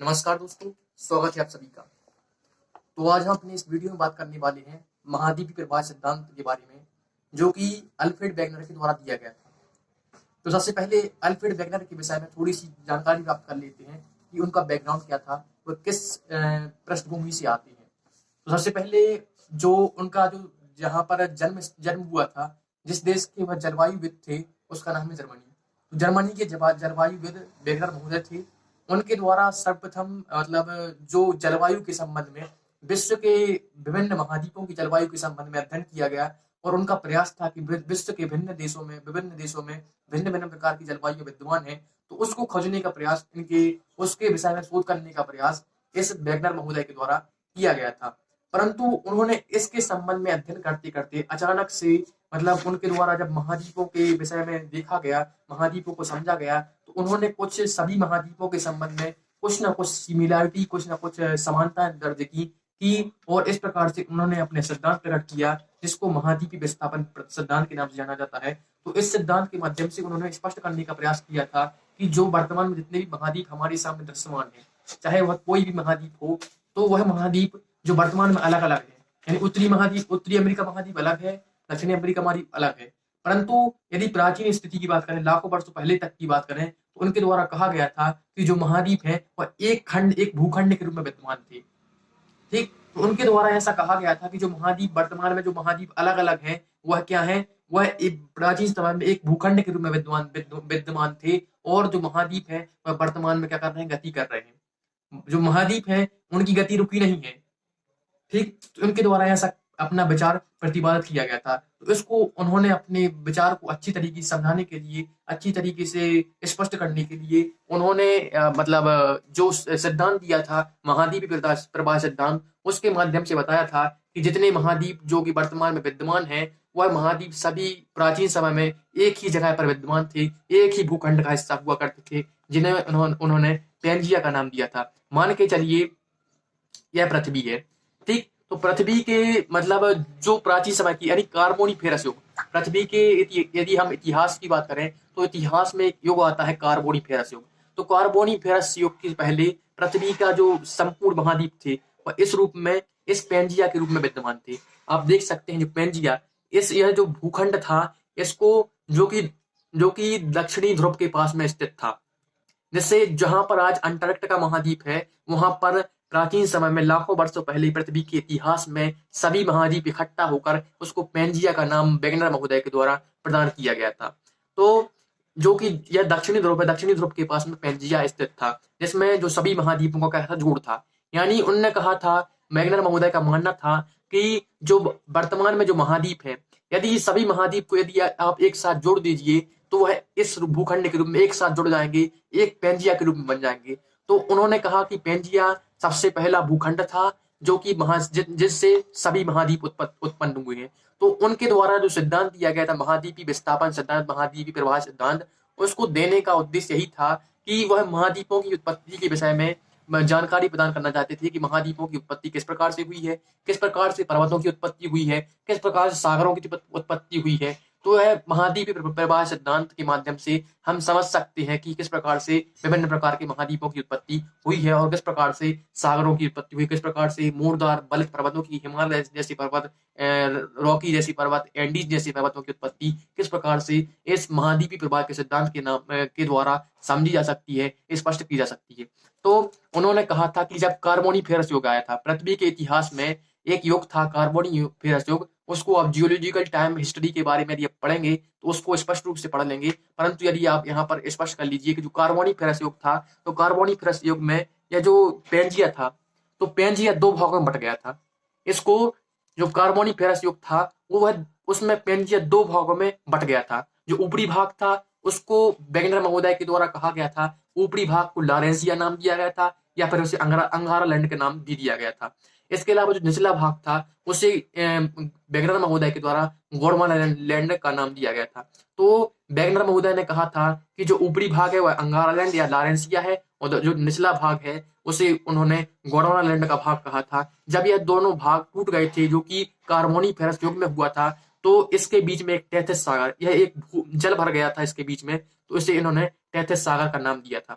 नमस्कार दोस्तों, स्वागत है आप सभी का। तो आज हम अपने इस वीडियो में बात करने वाले हैं महाद्वीपीय प्रवाह सिद्धांत के बारे में, जो कि अल्फ्रेड वेगनर के द्वारा दिया गया था। तो सबसे पहले अल्फ्रेड वेगनर के विषय में थोड़ी सी जानकारी प्राप्त कर लेते हैं कि उनका बैकग्राउंड क्या था, वो किस पृष्ठभूमि से आते हैं। तो सबसे पहले जो उनका जो जहाँ पर जन्म जन्म हुआ था, जिस देश के वह जलवायुविद थे, उसका नाम है जर्मनी। तो जर्मनी के जलवायुविद वेगनर महोदय थे। उनके द्वारा सर्वप्रथम जो जलवायु के संबंध में विश्व के विभिन्न महाद्वीपों की जलवायु के संबंध में अध्ययन किया गया, और उनका प्रयास था कि विश्व के विभिन्न देशों में भिन्न भिन्न प्रकार की जलवायु विद्यमान है, तो उसको खोजने का प्रयास, इनके उसके विषय में शोध करने का प्रयास इस वेगनर महोदय के द्वारा किया गया था। परंतु उन्होंने इसके संबंध में अध्ययन करते करते अचानक से उनके द्वारा जब महाद्वीपों के विषय में देखा गया, महाद्वीपों को समझा गया, तो उन्होंने कुछ सभी महाद्वीपों के संबंध में कुछ ना कुछ सिमिलैरिटी, कुछ ना कुछ समानता दर्ज की और इस प्रकार से उन्होंने अपने सिद्धांत प्रकट किया, जिसको महाद्वीपीय विस्थापन सिद्धांत के नाम से जाना जाता है। तो इस सिद्धांत के माध्यम से उन्होंने स्पष्ट करने का प्रयास किया था कि जो वर्तमान में जितने भी महाद्वीप हमारे सामने दृश्यमान है, चाहे वह कोई भी महाद्वीप हो, तो वह महाद्वीप जो वर्तमान में अलग अलग है, यानी उत्तरी अमेरिका महाद्वीप अलग है, दक्षिणी अमेरिका महाद्वीप अलग है। परंतु यदि प्राचीन स्थिति की बात करें, लाखों वर्षों पहले तक की बात करें, तो उनके द्वारा कहा गया था कि जो महाद्वीप है वह एक भूखंड के रूप में विद्यमान थे। ठीक, तो उनके द्वारा ऐसा कहा गया था कि जो महाद्वीप वर्तमान में जो महाद्वीप अलग अलग है, वह क्या है, वह एक प्राचीन समय में एक भूखंड के रूप में विद्यमान थे, और जो महाद्वीप है वह वर्तमान में क्या कर रहे हैं, गति कर रहे हैं। जो महाद्वीप है उनकी गति रुकी नहीं है। ठीक, तो उनके द्वारा ऐसा अपना विचार प्रतिपादित किया गया था। तो इसको उन्होंने अपने विचार को अच्छी तरीके से समझाने के लिए, अच्छी तरीके से स्पष्ट करने के लिए, उन्होंने जो सिद्धांत दिया था महाद्वीपीय प्रवाह सिद्धांत, उसके माध्यम से बताया था कि जितने महाद्वीप जो कि वर्तमान में विद्यमान है, वह महाद्वीप सभी प्राचीन समय में एक ही जगह पर विद्यमान थे, एक ही भूखंड का हिस्सा हुआ करते थे, जिन्हें उन्होंने पैंजिया का नाम दिया था। मान के चलिए यह पृथ्वी है। ठीक, तो पृथ्वी के जो प्राचीन समय की यानी कार्बोनिफेरस युग, पृथ्वी के यदि हम इतिहास की बात करें, तो इतिहास में एक युग आता है कार्बोनिफेरस युग। तो कार्बोनिफेरस युग के पहले पृथ्वी का जो संपूर्ण महाद्वीप थे, वह इस रूप में, इस पेंजिया के रूप में विद्यमान थे। आप देख सकते हैं जो पेंजिया, यह जो भूखंड था, इसको जो कि दक्षिणी ध्रुव के पास में स्थित था, जिससे जहां पर आज अंटार्कटिका महाद्वीप है, वहां पर प्राचीन समय में लाखों वर्षों पहले पृथ्वी के इतिहास में सभी महाद्वीप इकट्ठा होकर उसको पेंजिया का नाम वेगनर महोदय के द्वारा प्रदान किया गया था। तो जो कि यह दक्षिणी ध्रुव है, दक्षिणी ध्रुव के पास में पेंजिया स्थित था, जिसमें जो सभी महाद्वीपों का जोड़ था। यानी उनने कहा था, वेगनर महोदय का मानना था कि जो वर्तमान में जो महाद्वीप है, यदि सभी महाद्वीप को यदि आप एक साथ जोड़ दीजिए, तो वह इस भूखंड के रूप में एक साथ जुड़ जाएंगे, एक पेंजिया के रूप में बन जाएंगे। तो उन्होंने कहा कि पेंजिया सबसे पहला भूखंड था, जो कि जिससे सभी महाद्वीप उत्पन्न हुए हैं। तो उनके द्वारा जो सिद्धांत दिया गया था, महाद्वीपीय विस्थापन सिद्धांत, महाद्वीपीय प्रवाह सिद्धांत, उसको देने का उद्देश्य यही था कि वह महाद्वीपों की उत्पत्ति के विषय में जानकारी प्रदान करना चाहते थे कि महाद्वीपों की उत्पत्ति किस प्रकार से हुई है, किस प्रकार से पर्वतों की उत्पत्ति हुई है, किस प्रकार से सागरों की उत्पत्ति हुई है। तो यह महाद्वीपीय प्रवाह सिद्धांत के माध्यम से हम समझ सकते हैं कि किस प्रकार से विभिन्न प्रकार के महाद्वीपों की उत्पत्ति हुई है, और किस प्रकार से सागरों की उत्पत्ति हुई, किस प्रकार से मूरदार बलित पर्वतों की, हिमालय जैसी पर्वत, रॉकी जैसी पर्वत, एंडीज जैसी पर्वतों की उत्पत्ति किस प्रकार से इस महाद्वीपीय प्रवाह के सिद्धांत के नाम के द्वारा समझी जा सकती है, स्पष्ट की जा सकती है। तो उन्होंने कहा था कि जब कार्बोनिफेरस युग आया था पृथ्वी के इतिहास में, एक युग था कार्बोनिफेरस युग, उसको आप जियोलॉजिकल टाइम हिस्ट्री के बारे में यदि आप पढ़ेंगे तो उसको स्पष्ट रूप से पढ़ लेंगे। परंतु यदि आप यहाँ पर स्पष्ट कर लीजिए कि जो कार्बोनिफेरस युग था, तो कार्बोनिफेरस युग में यह जो पेंजिया था, तो पेंजिया दो भागों में बट गया था। इसको जो कार्बोनिफेरस युग था, वो उसमें पेंजिया दो भागों में बट गया था। जो ऊपरी भाग था उसको वेगनर महोदय के द्वारा कहा गया था, ऊपरी भाग को लॉरेंसिया नाम दिया गया था, या फिर उसे अंगारा लैंड के नाम दे दिया गया था। इसके अलावा जो निचला भाग था उसे वेगनर महोदय के द्वारा गोंडवाना लैंड का नाम दिया गया था। तो वेगनर महोदय ने कहा था कि जो ऊपरी भाग है वह अंगारा लैंड या लॉरेंसिया है, और जो निचला भाग है उसे उन्होंने गोंडवाना लैंड का भाग कहा था। जब यह दोनों भाग टूट गए थे, जो कि कार्बोनिफेरस युग में हुआ था, तो इसके बीच में एक टेथिस सागर, यह एक जल भर गया था इसके बीच में, तो इसे इन्होंने टेथिस सागर का नाम दिया था।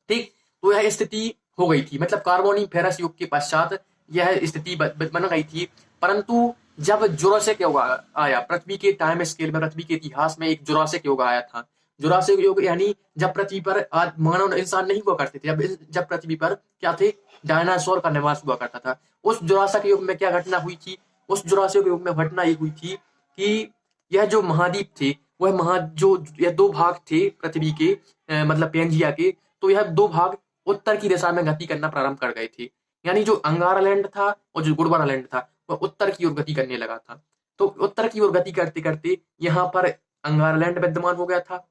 ठीक, तो यह स्थिति हो गई थी, मतलब कार्बोनिफेरस युग के पश्चात यह स्थिति बन गई थी। परंतु जब जुरासिक युग आया, पृथ्वी के टाइम स्केल में, पृथ्वी के इतिहास में एक जुरासिक युग आया था। जुरासिक युग यानी जब पृथ्वी पर आज मानव इंसान नहीं हुआ करते थे, जब पृथ्वी पर क्या थे, डायनासोर का निवास हुआ करता था। उस जुरासिक युग में क्या घटना हुई थी? उस जुरासिक युग में घटना ये हुई थी कि यह जो महाद्वीप थे, वह जो यह दो भाग थे पृथ्वी के, मतलब पेंजिया के, तो यह दो भाग उत्तर की दिशा में गति करना प्रारंभ कर गए थे। यानी जो अंगारालैंड था और जो गोंडवानालैंड था, वह उत्तर की ओर गति करने लगा था। तो उत्तर की ओर गति करते करते यहाँ पर अंगारालैंड विद्यमान हो गया था,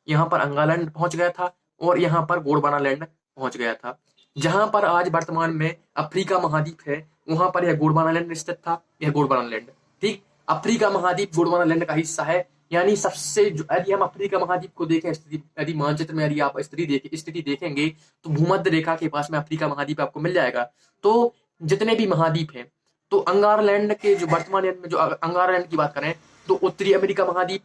यहाँ पर अंगालैंड पहुंच गया था, और यहाँ पर गोंडवानालैंड पहुंच गया था। जहां पर आज वर्तमान में अफ्रीका महाद्वीप है, वहां पर यह गोंडवानालैंड स्थित था, यह गोंडवानालैंड। ठीक, अफ्रीका महाद्वीप गोंडवानालैंड का हिस्सा है। यानी सबसे, यदि हम अफ्रीका महाद्वीप को देखें, यदि मानचित्र में यदि आप स्थिति देखेंगे, तो भूमध्य रेखा के पास में अफ्रीका महाद्वीप आपको मिल जाएगा। तो जितने भी महाद्वीप हैं, तो अंगारलैंड के जो वर्तमान में जो अंगारलैंड की बात करें, तो उत्तरी अमेरिका महाद्वीप,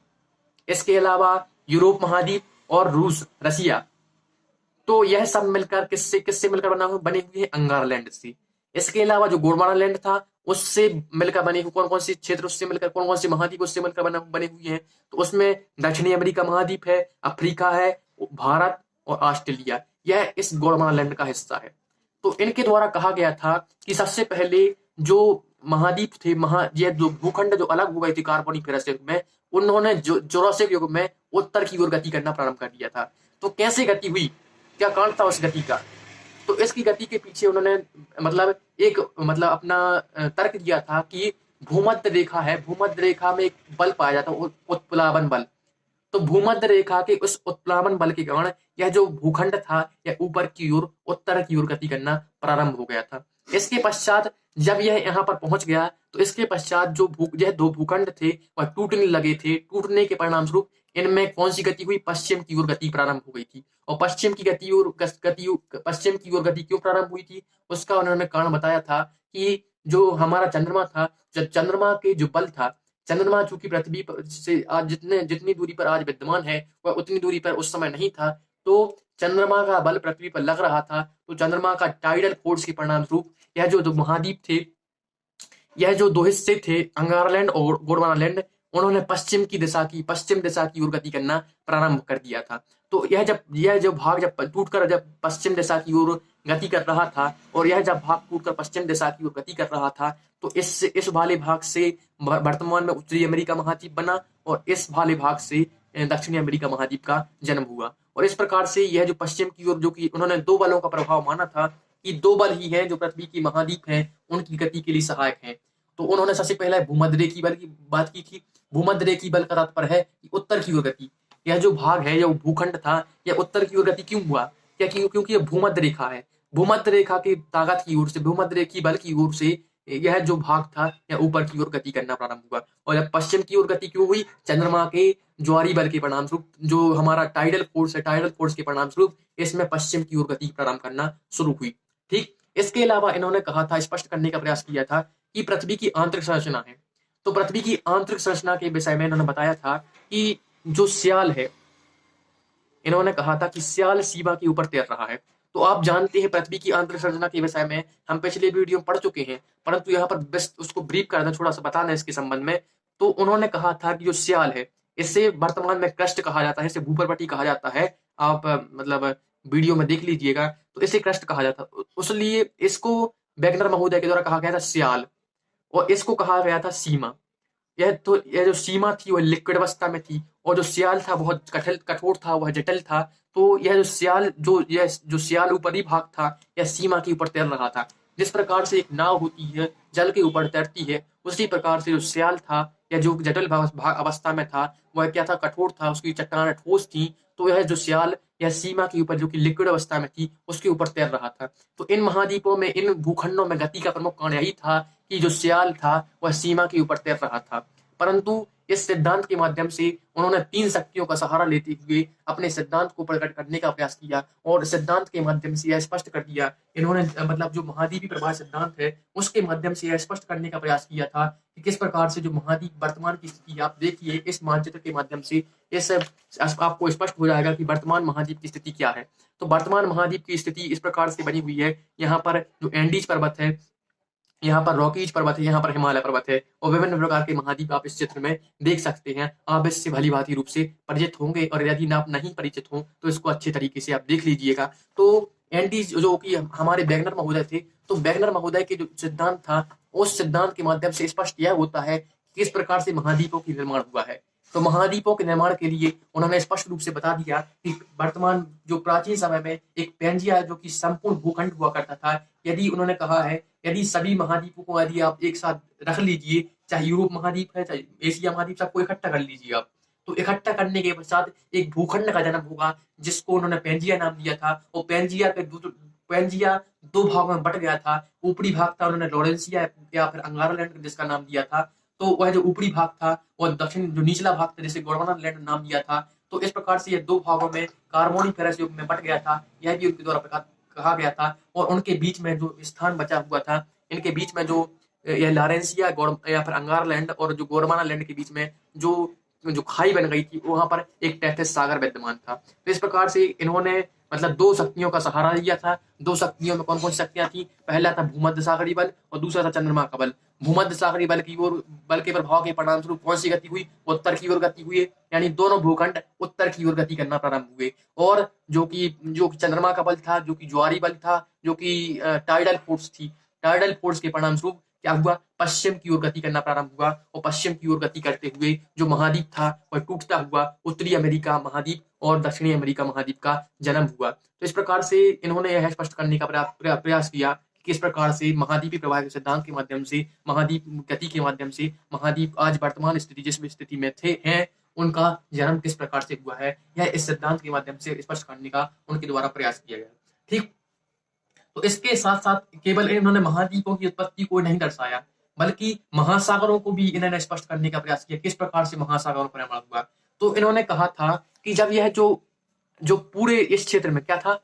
इसके अलावा यूरोप महाद्वीप और रूस, रसिया, तो यह सब मिलकर किससे किससे मिलकर बने हुए हैं? अंगारलैंड से। इसके अलावा जो गोंडवानालैंड था, उससे मिलकर बने हुए कौन कौन से क्षेत्र, उससे मिलकर कौन कौन से महाद्वीप उससे मिलकर बने हुए हैं? तो उसमें दक्षिणी अमेरिका महाद्वीप है, अफ्रीका है, भारत और ऑस्ट्रेलिया, यह इस गोंडवानालैंड का हिस्सा है। तो इनके द्वारा कहा गया था कि सबसे पहले जो महाद्वीप थे, ये जो भूखंड जो अलग हो गए थे कार्बोनिफेरस युग में, उन्होंने जुरासिक युग में उत्तर की ओर गति करना प्रारंभ कर दिया था। तो कैसे गति हुई, क्या कारण था उस गति का? तो इसकी गति के पीछे उन्होंने मतलब अपना तर्क दिया था कि भूमध्य रेखा है, भूमध्य रेखा में एक बल पाया जाता है, उत्प्लावन बल। तो भूमध्य रेखा के उस उत्प्लावन बल के कारण यह जो भूखंड था, यह ऊपर की ओर, उत्तर की ओर गति करना प्रारंभ हो गया था। इसके पश्चात जब यह यहाँ पर पहुंच गया, तो इसके पश्चात जो यह दो भूखंड थे वह टूटने लगे थे। टूटने के परिणाम स्वरूप इनमें कौन सी गति हुई? पश्चिम की ओर गति प्रारंभ हो गई थी। और पश्चिम की ओर गति क्यों प्रारंभ हुई थी? उसका उन्होंने कारण बताया था कि जो हमारा चंद्रमा था, चंद्रमा के जो बल था, चंद्रमा चूंकि पृथ्वी से आज जितनी दूरी पर आज विद्यमान है, वह उतनी दूरी पर उस समय नहीं था। तो चंद्रमा का बल पृथ्वी पर लग रहा था, तो चंद्रमा का टाइडल फोर्स के परिणाम स्वरूप यह जो दो महाद्वीप थे, यह जो दो हिस्से थे, अंगारलैंड और गोंडवानालैंड, उन्होंने पश्चिम दिशा की ओर गति करना प्रारंभ कर दिया था। तो यह जो भाग जब टूटकर जब पश्चिम दिशा की ओर गति कर रहा था, और यह जब भाग टूटकर पश्चिम दिशा की ओर गति कर रहा था, तो इस वाले भाग से वर्तमान में उत्तरी अमेरिका महाद्वीप बना, और इस वाले भाग से दक्षिणी अमेरिका महाद्वीप का जन्म हुआ। और इस प्रकार से यह जो पश्चिम की ओर, जो कि उन्होंने दो बलों का प्रभाव माना था कि दो बल ही हैं जो पृथ्वी की महाद्वीप हैं उनकी गति के लिए सहायक हैं। तो उन्होंने सबसे पहले भूमध्य रेखीय बल की बात की थी। भूमध्य रेखीय बल का तात्पर्य है कि उत्तर की ओर गति। यह जो भाग है, यह भूखंड था, यह उत्तर की ओर गति क्यों हुआ? क्या? क्योंकि यह भूमध्य रेखा है। भूमध्य रेखा की ताकत की ओर से, भूमध्य रेखीय बल की ओर से यह जो भाग था, यह ऊपर की ओर गति करना प्रारंभ हुआ। और जब पश्चिम की ओर गति क्यों हुई? चंद्रमा के ज्वारी बल के परिणाम स्वरूप, जो हमारा टाइडल फोर्स है, टाइडल फोर्स के परिणाम स्वरूप इसमें पश्चिम की ओर गति प्रारंभ करना शुरू हुई। ठीक, इसके अलावा इन्होंने कहा था, स्पष्ट करने का प्रयास किया था कि पृथ्वी की आंतरिक संरचना है। तो पृथ्वी की आंतरिक संरचना के विषय में इन्होंने बताया था कि जो स्याल है, इन्होंने कहा था कि स्याल सीमा के ऊपर तैर रहा है। तो आप जानते हैं पृथ्वी की आंतरिक संरचना के विषय में हम पिछले वीडियो में पढ़ चुके हैं, परंतु यहाँ पर बस उसको ब्रीफ कर दें, थोड़ा सा बताना इसके संबंध में। तो उन्होंने कहा था कि जो स्याल है, इसे वर्तमान में क्रस्ट कहा जाता है, इसे भूपर्वटी कहा जाता है। आप मतलब वीडियो में देख लीजिएगा, तो इसे क्रस्ट कहा जाता है। उसलिए इसको वैगनर महोदय के द्वारा कहा गया था स्याल, और इसको कहा गया था सीमा। यह जो सीमा थी वह लिक्विड अवस्था में थी, और जो सियाल था बहुत कठोर था, वह जटिल था। तो यह जो सियाल ऊपरी भाग था, यह सीमा के ऊपर तैर रहा था। जिस प्रकार से एक नाव होती है, जल के ऊपर तैरती है, उसी प्रकार से जो सियाल था, यह जो जटिल अवस्था में था, वह क्या था? कठोर था, उसकी चट्टानें ठोस थी। तो यह जो सियाल, यह सीमा के ऊपर, जो कि लिक्विड अवस्था में थी, उसके ऊपर तैर रहा था। तो इन महाद्वीपों में, इन भूखंडों में गति का प्रमुख कारण यही था कि जो सियाल था वह सीमा के ऊपर तैर रहा था। परंतु इस सिद्धांत के माध्यम से उन्होंने 3 शक्तियों का सहारा लेते हुए अपने सिद्धांत को प्रकट करने का प्रयास किया और सिद्धांत के माध्यम से यह स्पष्ट कर दिया। इन्होंने मतलब जो महाद्वीपीय प्रवाह सिद्धांत है उसके माध्यम से यह स्पष्ट करने का प्रयास किया था कि किस प्रकार से जो महाद्वीप वर्तमान की स्थिति आप देखिए इस मानचित्र के माध्यम से इस आपको स्पष्ट हो जाएगा कि वर्तमान महाद्वीप की स्थिति क्या है। तो वर्तमान महाद्वीप की स्थिति इस प्रकार से बनी हुई है। यहाँ पर जो एंडीज पर्वत है, यहाँ पर रॉकीज पर्वत है, यहाँ पर हिमालय पर्वत है और विभिन्न प्रकार के महाद्वीप आप इस चित्र में देख सकते हैं। आप इससे भलीभांति रूप से परिचित होंगे और यदि आप नहीं परिचित हों तो इसको अच्छे तरीके से आप देख लीजिएगा। तो एंडीज जो कि हमारे वैगनर महोदय थे, तो वैगनर महोदय के जो सिद्धांत था उस सिद्धांत के माध्यम से स्पष्ट यह होता है कि किस प्रकार से महाद्वीपों की निर्माण हुआ है। तो महाद्वीपों के निर्माण के लिए उन्होंने स्पष्ट रूप से बता दिया कि वर्तमान जो प्राचीन समय में एक पैंजिया जो कि संपूर्ण भूखंड हुआ करता था, यदि उन्होंने कहा है यदि सभी महाद्वीपों को यदि आप एक साथ रख लीजिए, चाहे यूरोप महाद्वीप है चाहे एशिया महाद्वीप, सबको इकट्ठा कर लीजिए आप, तो इकट्ठा करने के पश्चात एक भूखंड का जन्म होगा जिसको उन्होंने पैंजिया नाम दिया था। और पैंजिया 2 भागों में बट गया था। ऊपरी भाग था उन्होंने लॉरेंसिया या फिर अंगारा लैंड जिसका नाम दिया था, तो वह जो ऊपरी भाग था और दक्षिण जो निचला भाग था जिसे गोंडवाना लैंड नाम दिया था। तो इस प्रकार से ये 2 भागों में कार्बोनिफेरस युग में बट गया था, यह भी उनके द्वारा कहा गया था। और उनके बीच में जो स्थान बचा हुआ था, इनके बीच में जो यह लॉरेंसिया या फिर अंगार लैंड और जो गोंडवाना लैंड के बीच में जो खाई बन गई थी वहां पर एक तैथिस सागर विद्यमान था। तो इस प्रकार से इन्होंने मतलब 2 शक्तियों का सहारा लिया था। 2 शक्तियों में कौन कौन सी शक्तियां थी? पहला था भूमध्य सागरीय बल और दूसरा था चंद्रमा का बल। भूमध्य सागरीय बल की ओर बल के प्रभाव के परिणाम स्वरूप कौन सी गति हुई? उत्तर की ओर गति हुई, यानी दोनों भूखंड उत्तर की ओर गति करना प्रारंभ हुए। और जो कि चंद्रमा का बल था, जो कि ज्वारी बल था, जो कि टाइडल फोर्स थी, टाइडल फोर्स के परिणाम स्वरूप क्या हुआ? पश्चिम की ओर गति करना प्रारंभ हुआ और पश्चिम की ओर गति करते हुए जो महाद्वीप था वह टूटता हुआ उत्तरी अमेरिका महाद्वीप और दक्षिणी अमेरिका महाद्वीप का जन्म हुआ। तो इस प्रकार से इन्होंने यह स्पष्ट करने का प्रयास किया कि किस प्रकार से महाद्वीपीय प्रवाह के सिद्धांत के माध्यम से, महाद्वीप गति के माध्यम से महाद्वीप आज वर्तमान स्थिति जिस स्थिति में हैं उनका जन्म किस प्रकार से हुआ है, यह इस सिद्धांत के माध्यम से स्पष्ट करने का उनके द्वारा प्रयास किया गया। ठीक, तो इसके साथ साथ केवल इन्होंने महाद्वीपों की उत्पत्ति को नहीं दर्शाया बल्कि महासागरों को भी इन्होंने स्पष्ट करने का प्रयास किया, किस प्रकार से महासागरों का निर्माण हुआ। तो इन्होंने कहा था कि जब यह जो पूरे इस क्षेत्र में क्या था,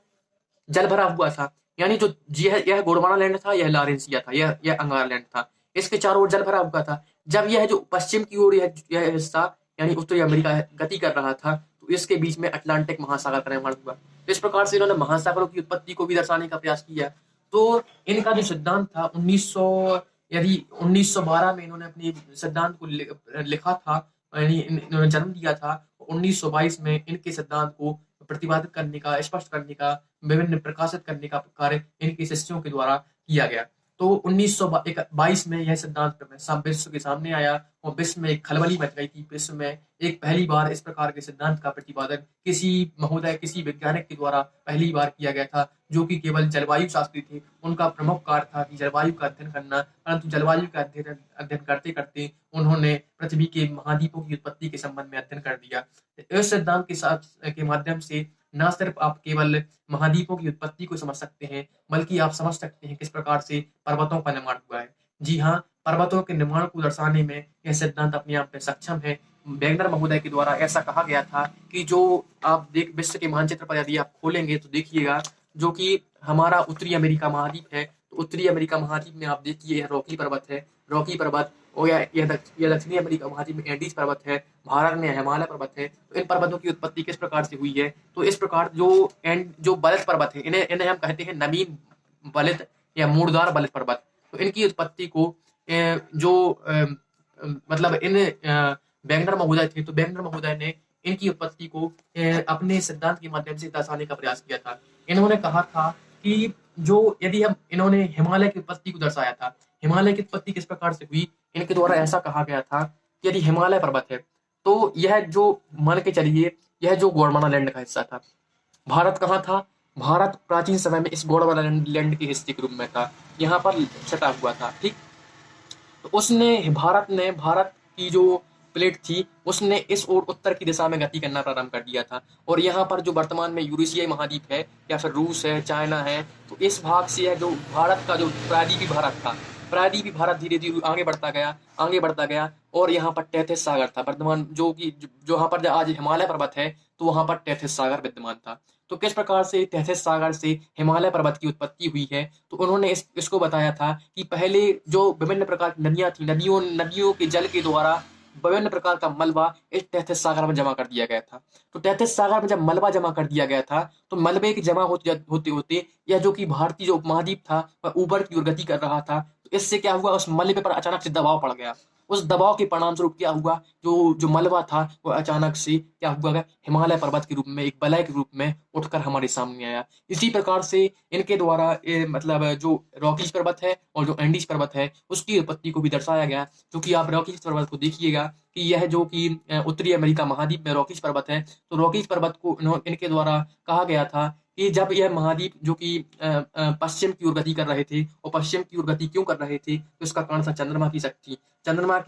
जल भरा हुआ था, यानी जो यह गोंडवाना लैंड था, यह लॉरेंसिया था, यह अंगारा लैंड था, इसके चारों ओर जल भरा हुआ था। जब यह जो पश्चिम की ओर यह हिस्सा यानी उत्तरी अमेरिका गति कर रहा था, तो इसके बीच में अटलांटिक महासागर का निर्माण हुआ। तो इस प्रकार से इन्होंने महासागरों की उत्पत्ति को भी दर्शाने का प्रयास किया। तो इनका जो सिद्धांत था 1912 में इन्होंने अपनी सिद्धांत को लिखा था, यानी इन्होंने जन्म दिया था। 1922 में इनके सिद्धांत को प्रतिपादित करने का, स्पष्ट करने का, विभिन्न प्रकाशित करने का कार्य इनके शिष्यों के द्वारा किया गया। तो 1922 में यह सिद्धांत विश्व के सामने आया और विश्व में एक खलबली मच गई थी। विश्व में एक पहली बार इस प्रकार के सिद्धांत का प्रतिपादन किसी वैज्ञानिक के द्वारा पहली बार किया गया था, जो कि केवल जलवायु शास्त्री थे। उनका प्रमुख कार्य था कि जलवायु का अध्ययन करना, परंतु जलवायु का अध्ययन करते करते उन्होंने पृथ्वी के महाद्वीपों की उत्पत्ति के संबंध में अध्ययन कर दिया। इस सिद्धांत के माध्यम से न सिर्फ आप केवल महाद्वीपों की उत्पत्ति को समझ सकते हैं, बल्कि आप समझ सकते हैं किस प्रकार से पर्वतों का निर्माण हुआ है। जी हाँ, पर्वतों के निर्माण को दर्शाने में यह सिद्धांत अपने आप में सक्षम है। वैगनर महोदय के द्वारा ऐसा कहा गया था कि जो आप विश्व के मानचित्र पर यदि आप खोलेंगे तो देखिएगा, जो कि हमारा उत्तरी अमेरिका महाद्वीप है, तो उत्तरी अमेरिका महाद्वीप में आप देखिए यह रॉकी पर्वत है, रॉकी पर्वत, और यह दक्षिणी अमेरिका महाद्वीप में एंडीज पर्वत है, भारत में हिमालय पर्वत है। तो इन पर्वतों की उत्पत्ति किस प्रकार से हुई है? तो इस प्रकार जो बलित पर्वत है, इन्हें हम कहते हैं नवीन बलित या मूरदार बलित पर्वत। तो इनकी उत्पत्ति को मतलब वैगनर महोदय थे, तो वैगनर महोदय ने इनकी उत्पत्ति को अपने सिद्धांत के माध्यम से दर्शाने का प्रयास किया था। इन्होंने कहा था कि इन्होंने हिमालय की उत्पत्ति को दर्शाया था। हिमालय की उत्पत्ति किस प्रकार से हुई? इनके द्वारा ऐसा कहा गया था कि यदि हिमालय पर्वत है तो यह जो मान के चलिए यह जो गोंडवाना लैंड का हिस्सा था। भारत कहाँ था? भारत प्राचीन समय में इस गोंडवाना लैंड के हिस्से के रूप में था, यहाँ पर छटा हुआ था। ठीक, तो भारत की जो प्लेट थी उसने इस ओर उत्तर की दिशा में गति करना प्रारंभ कर दिया था। और यहाँ पर जो वर्तमान में यूरेशियाई महाद्वीप है या फिर रूस है, चाइना है, तो इस भाग से यह जो भारत का जो प्रायद्वीपीय भारत था, प्रायद्वीप भी भारत धीरे धीरे आगे बढ़ता गया और यहाँ पर तैथिस सागर था वर्तमान, जो यहाँ पर आज हिमालय पर्वत है तो वहां पर तैथिस सागर विद्यमान था। तो किस प्रकार से तैथिस सागर से हिमालय पर्वत की उत्पत्ति हुई है, तो उन्होंने इसको बताया था कि पहले जो विभिन्न प्रकार की नदियां थी, नदियों के जल के द्वारा विभिन्न प्रकार का मलबा इस तैथिस सागर में जमा कर दिया गया था। तो तैथिस सागर में जब मलबा जमा कर दिया गया था तो मलबे की जमा होते होते यह जो कि भारतीय जो उपमहाद्वीप था वह ऊपर की ओर गति कर रहा था। तो इससे क्या हुआ, उस मलबे पर अचानक से दबाव पड़ गया। उस दबाव के परिणाम स्वरूप क्या हुआ, जो जो मलबा था वो अचानक से क्या हुआ, हिमालय पर्वत के रूप में, एक वलय के रूप में उठकर हमारे सामने आया। इसी प्रकार से इनके द्वारा मतलब जो रॉकीज पर्वत है और जो एंडीज पर्वत है उसकी उत्पत्ति को भी दर्शाया गया। क्योंकि आप रॉकीज पर्वत को देखिएगा कि यह जो कि उत्तरी अमेरिका महाद्वीप में रॉकीज पर्वत है, तो रॉकीज पर्वत को इनके द्वारा कहा गया था कि जब यह महाद्वीप जो कि पश्चिम की ओर गति कर रहे थे, और पश्चिम की ओर गति क्यों कर रहे थे, तो इसका कारण था चंद्रमा की शक्ति। चंद्रमा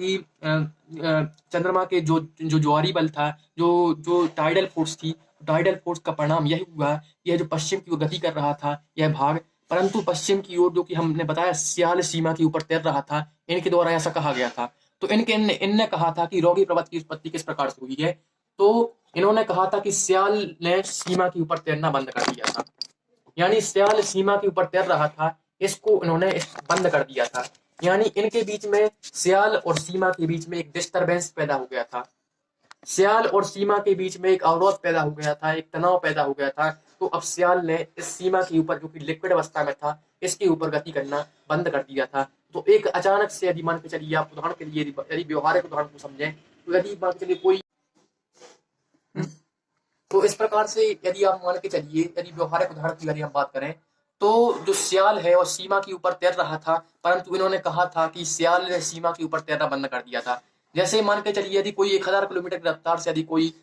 के जो जो ज्वारी बल था, जो जो टाइडल फोर्स थी, टाइडल फोर्स का परिणाम यही हुआ कि यह जो पश्चिम की ओर गति कर रहा था यह भाग, परंतु पश्चिम की ओर जो कि हमने बताया सियाल सीमा के ऊपर तैर रहा था, इनके द्वारा ऐसा कहा गया था। तो इनने कहा था कि रॉकी पर्वत की उत्पत्ति किस प्रकार से हुई है, तो इन्होंने कहा था कि सियाल ने सीमा के ऊपर तैरना बंद कर दिया था, यानी सियाल सीमा के ऊपर तैर रहा था, इसको इन्होंने बंद कर दिया था। यानी इनके बीच में, सियाल और सीमा के बीच में एक डिस्टरबेंस पैदा हो गया था, सियाल और सीमा के बीच में एक अवरोध पैदा हो गया था, एक तनाव पैदा हो गया था। तो अब सियाल ने इस सीमा के ऊपर जो कि लिक्विड अवस्था में था इसके ऊपर गति करना बंद कर दिया था। तो एक अचानक से, यदि मान के चलिए आप उदाहरण के लिए यदि व्यवहारिक उदाहरण को समझें, तो यदि मान के चलिए कोई, तो इस प्रकार से यदि आप मान के चलिए, यदि व्यवहारिक उदाहरण की यदि हम बात करें, तो जो सियाल है वो सीमा के ऊपर तैर रहा था, परंतु इन्होंने कहा था कि सियाल ने सीमा के ऊपर तैरना बंद कर दिया था। जैसे मान के चलिए यदि कोई 1000 किलोमीटर की रफ्तार से यदि कोई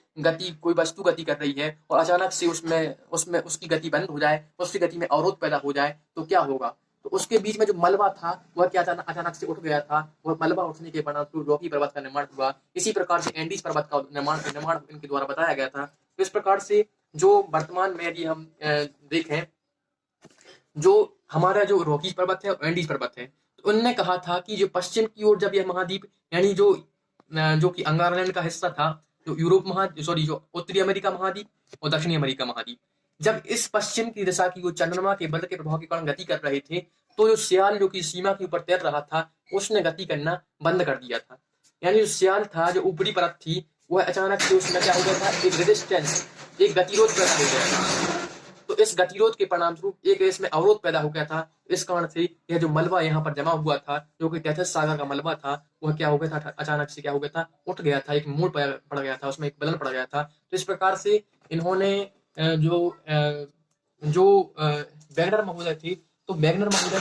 वस्तु गति कर रही है और अचानक से उसमें उसमें उसकी गति बंद हो जाए, उसकी गति में अवरोध पैदा हो जाए, तो क्या होगा, तो उसके बीच में जो मलबा था वह क्या अचानक से उठ गया था। वह मलबा उठने के परिणामस्वरूप रॉकी पर्वत का निर्माण हुआ। इसी प्रकार से एंडीज पर्वत का निर्माण इनके द्वारा बताया गया था। तो इस प्रकार से जो वर्तमान में यदि हम देखें, जो हमारा जो रॉकीज पर्वत है और एंडीज पर्वत है, तो उनने कहा था कि जो पश्चिम की ओर जब यह महाद्वीप, यानी जो कि अंगारलैंड का हिस्सा था, जो जो उत्तरी अमेरिका महाद्वीप और दक्षिणी अमेरिका महाद्वीप, जब इस पश्चिम की दिशा की वो चंद्रमा के बल के प्रभाव के कारण गति कर रहे थे, तो जो सियाल जो कि सीमा के ऊपर तैर रहा था उसने गति करना बंद कर दिया था। यानी जो सियाल था, जो ऊपरी परत थी, वह अचानक से उसमें क्या हो गया था, एक रेजिस्टेंस, एक गतिरोध पैदा हो गया था। तो इस गतिरोध के परिणाम स्वरूप एक इसमें अवरोध पैदा हो गया था। इस कारण से यह जो मलबा यहाँ पर जमा हुआ था, जो कि तैथिस सागर का मलबा था, वह क्या हो गया था, अचानक से क्या हो गया था, उठ गया था, एक मोड़ पड़ गया था, उसमें एक बदल पड़ गया था। तो इस प्रकार से इन्होंने जो वैगनर महोदय थे, तो वैगनर महोदय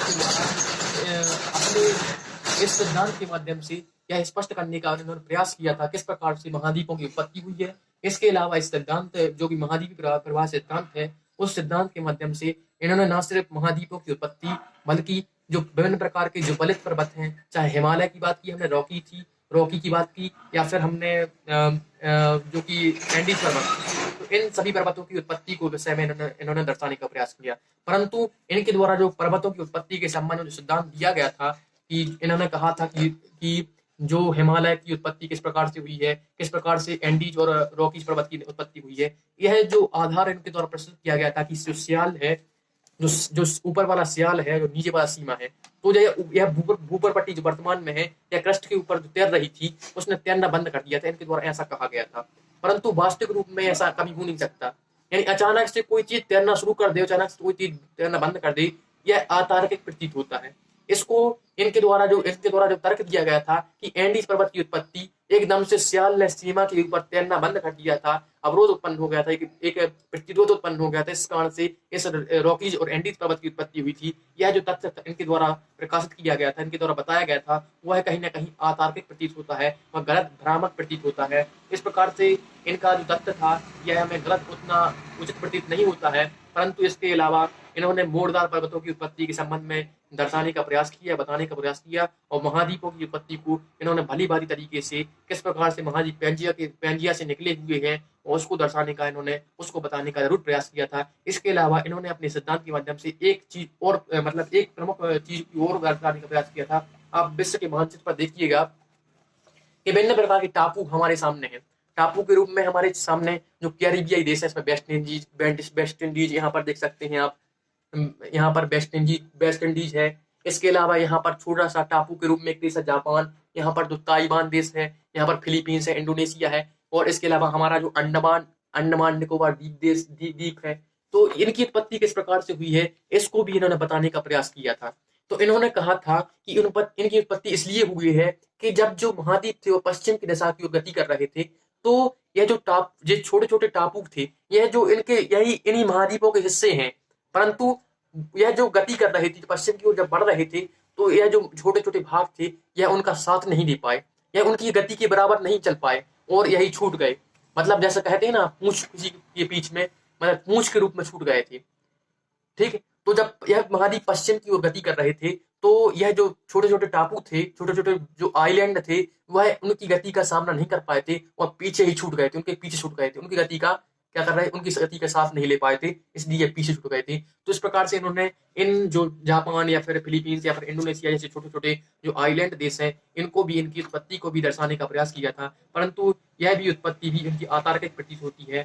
अपने इस सिद्धांत के माध्यम से यह स्पष्ट करने का उन्होंने प्रयास किया था किस प्रकार से महाद्वीपों की उत्पत्ति हुई है। इसके अलावा इस सिद्धांत जो कि महाद्वीपी प्रवाह सिद्धांत है, उस सिद्धांत के माध्यम से इन्होंने न सिर्फ महाद्वीपों की उत्पत्ति, बल्कि जो विभिन्न प्रकार के जो बलित पर्वत हैं, चाहे हिमालय की बात की हमने, रॉकी की बात की, या फिर हमने जो कि एंडीज पर्वत, तो इन सभी पर्वतों की उत्पत्ति को विषय में इन्होंने दर्शाने का प्रयास किया। परंतु इनके द्वारा जो पर्वतों की उत्पत्ति के संबंध में जो सिद्धांत दिया गया था, कि इन्होंने कहा था कि जो हिमालय की उत्पत्ति किस प्रकार से हुई है, किस प्रकार से एंडीज और रॉकीज पर्वत की उत्पत्ति हुई है, यह जो आधार इनके द्वारा प्रस्तुत किया गया था कि जो सियाल है, जो ऊपर वाला सियाल है, जो नीचे वाला सीमा है, तो यह भूपर पट्टी जो वर्तमान में है या क्रस्ट के ऊपर जो तैर रही थी, उसने तैरना बंद कर दिया था, इनके द्वारा ऐसा कहा गया था। परंतु वास्तविक रूप में ऐसा कभी हो नहीं सकता। यानी अचानक से कोई चीज तैरना शुरू कर दे, अचानक से कोई चीज तैरना बंद कर दे, यह अतार्किक प्रतीत होता है। इसको इनके द्वारा जो तर्क दिया गया था कि एंडीज पर्वत की उत्पत्ति एकदम से सियाल ने सीमा के ऊपर तैरना बंद कर दिया था, अवरोध उत्पन्न हो गया था, एक प्रतिरोध उत्पन्न हो गया था, इस कारण से इस रॉकीज और एंडीज पर्वत की उत्पत्ति हुई थी। यह जो तथ्य इनके द्वारा प्रकाशित किया गया था, इनके द्वारा बताया गया था, वह कहीं ना कहीं अतार्किक प्रतीत होता है, वह गलत भ्रामक प्रतीत होता है। इस प्रकार से इनका जो तथ्य था यह हमें गलत, उतना उचित प्रतीत नहीं होता है। परंतु इसके अलावा इन्होंने मोड़दार पर्वतों की उत्पत्ति के संबंध में दर्शाने का प्रयास किया, बताने का प्रयास किया, और महाद्वीपों की उत्पत्ति को इन्होंने भली भांति तरीके से किस प्रकार से महाद्वीप पैंजिया से निकले हुए हैं और उसको दर्शाने का, इन्होंने उसको बताने का जरूर प्रयास किया था। इसके अलावा इन्होंने अपने सिद्धांत के माध्यम से एक चीज और मतलब एक प्रमुख चीज की और दर्शाने का प्रयास किया था। आप विश्व के मानचित्र पर देखिएगा कि विभिन्न प्रकार के टापू हमारे सामने हैं। टापू के रूप में हमारे सामने जो कैरिबियाई देश है, इसमें वेस्ट इंडीज यहाँ पर देख सकते हैं आप। यहाँ पर वेस्ट इंडीज है। इसके अलावा यहाँ पर छोटा सा टापू के रूप में एक देश है जापान। यहाँ पर जो ताइवान देश है, यहाँ पर फिलीपींस है, इंडोनेशिया है। और इसके अलावा हमारा जो अंडमान अंडमान निकोबार द्वीप है। तो इनकी उत्पत्ति किस प्रकार से हुई है, इसको भी इन्होंने बताने का प्रयास किया था। तो इन्होंने कहा था कि इनकी उत्पत्ति इसलिए हुई है कि जब जो महाद्वीप थे वो पश्चिम की दिशा की ओर गति कर रहे थे, तो यह जो छोटे छोटे टापू थे, यह जो इनके यही इन्हीं महाद्वीपों के हिस्से हैं। परंतु यह जो गति कर रहे थे, पश्चिम की ओर जब बढ़ रहे थे, तो यह जो छोटे छोटे भाग थे, यह उनका साथ नहीं दे पाए, यह उनकी गति के बराबर नहीं चल पाए और यही छूट गए। मतलब जैसा कहते हैं ना, पूंछ किसी के बीच में, मतलब पूंछ के रूप में छूट गए थे। ठीक है। तो जब यह महाद्वीप पश्चिम की ओर गति कर रहे थे, तो यह जो छोटे छोटे टापू थे, छोटे छोटे जो आइलैंड थे, वह उनकी गति का सामना नहीं कर पाए थे और पीछे ही छूट गए थे, उनके पीछे छूट गए थे। उनकी गति का क्या कर रहे, उनकी गति का साथ नहीं ले पाए थे, इसलिए ये पीछे छूट गए थे। तो इस प्रकार से इन्होंने इन जो जापान या फिर फिलीपींस या फिर इंडोनेशिया जैसे छोटे छोटे जो आइलैंड देश हैं, इनको भी, इनकी उत्पत्ति को भी दर्शाने का प्रयास किया था। परंतु यह भी उत्पत्ति भी इनकी अतार्किक प्रतीत होती है।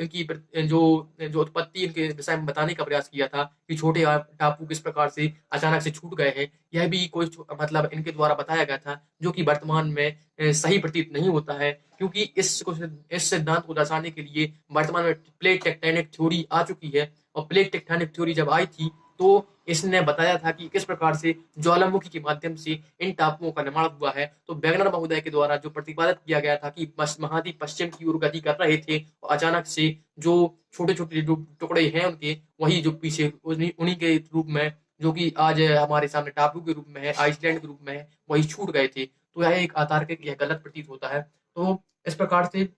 इनकी जो जो उत्पत्ति इनके विषय में बताने का प्रयास किया था कि छोटे टापू किस प्रकार से अचानक से छूट गए हैं, यह भी कोई मतलब इनके द्वारा बताया गया था, जो कि वर्तमान में सही प्रतीत नहीं होता है। क्योंकि इस सिद्धांत को दर्शाने के लिए वर्तमान में प्लेट टेक्टोनिक थ्योरी आ चुकी है। और प्लेट टेक्टोनिक थ्योरी जब आई थी, तो इसने बताया था कि किस प्रकार से ज्वालामुखी के माध्यम से इन टापुओं का निर्माण हुआ है। तो वैगनर महोदय के द्वारा जो प्रतिपादित किया गया था कि महाद्वीप पश्चिम की ओर गति कर रहे थे, और अचानक से जो छोटे छोटे जो टुकड़े हैं उनके, वही जो पीछे उन्हीं के रूप में, जो कि आज हमारे सामने टापू के रूप में है, आइसलैंड के रूप में है, वही छूट गए थे। तो यह एक अतार्किक, यह गलत प्रतीत होता है। तो इस प्रकार से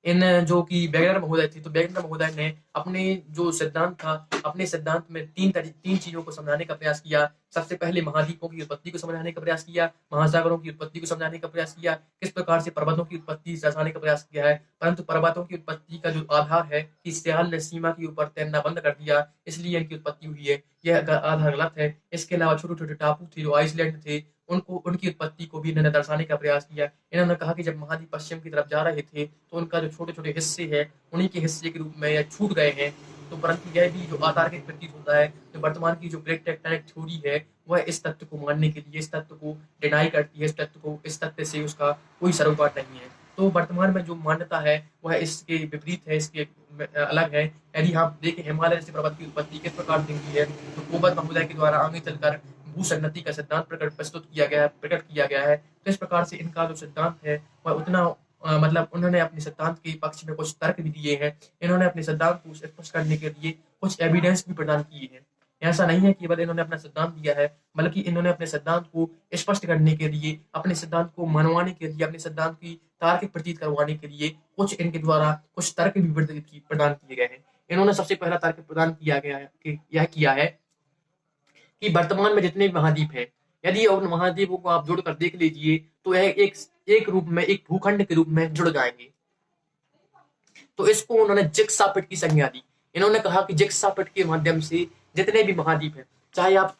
इन जो कि वैगनर महोदय थे, तो वैगनर महोदय ने अपने जो सिद्धांत था, अपने सिद्धांत में तीन चीजों को समझाने का प्रयास किया। सबसे पहले महाद्वीपों की उत्पत्ति को समझाने का प्रयास किया, महासागरों की उत्पत्ति को समझाने का प्रयास किया, किस प्रकार से पर्वतों की उत्पत्ति दर्शाने का प्रयास किया है। परंतु पर्वतों की उत्पत्ति का जो आधार है कि सियाल ने सीमा के ऊपर तैरना बंद कर दिया, इसलिए इनकी उत्पत्ति हुई है, यह आधार गलत है। इसके अलावा छोटे छोटे टापू थे जो आइसलैंड थे, उनकी उत्पत्ति को भी इन्होंने दर्शाने का प्रयास किया। इन्होंने कहा कि जब महाद्वीप पश्चिम की तरफ जा रहे थे, तो उनका जो छोटे छोटे हिस्से हैं, उन्हीं के हिस्से के रूप में यह छूट गए हैं। तो परंतु यह भी जो अतार्किक प्रतीत होता है, जो वर्तमान की जो प्लेट टेक्टोनिक थ्योरी है, वह इस तथ्य को मानने के लिए, इस तथ्य को डिनाई करती है, इस तथ्य से उसका कोई सरोकार नहीं है। तो वर्तमान में जो मान्यता है वह इसके विपरीत है, इसके अलग है। यदि आप देखें हिमालय जैसे पर्वत की उत्पत्ति किस प्रकार से हुई है, तो कोबत महोदय के द्वारा आगे चलकर भूसन्नति का सिद्धांत प्रकट किया गया है। तो इस प्रकार से इनका जो सिद्धांत है वह उतना मतलब उन्होंने अपने सिद्धांत के पक्ष में कुछ तर्क भी दिए हैं। इन्होंने अपने सिद्धांत को स्पष्ट करने के लिए कुछ एविडेंस भी प्रदान किए हैं। ऐसा नहीं है कि केवल इन्होंने अपना सिद्धांत दिया है, बल्कि इन्होंने अपने सिद्धांत को स्पष्ट करने के लिए, अपने सिद्धांत को मनवाने के लिए, अपने सिद्धांत की तार्किक प्रतीत करवाने के लिए कुछ इनके द्वारा कुछ तर्क भी प्रदान किए गए हैं। इन्होंने सबसे पहला तर्क प्रदान किया गया है कि यह किया है कि वर्तमान में जितने भी महाद्वीप हैं, यदि उन महाद्वीपों को आप जोड़कर देख लीजिए, तो यह एक रूप में, एक भूखंड के रूप में जुड़ जाएंगे। तो इसको उन्होंने जिग्सा पिट की संज्ञा दी। इन्होंने कहा कि जिग्सा पिट के माध्यम से जितने भी महाद्वीप हैं, चाहे आप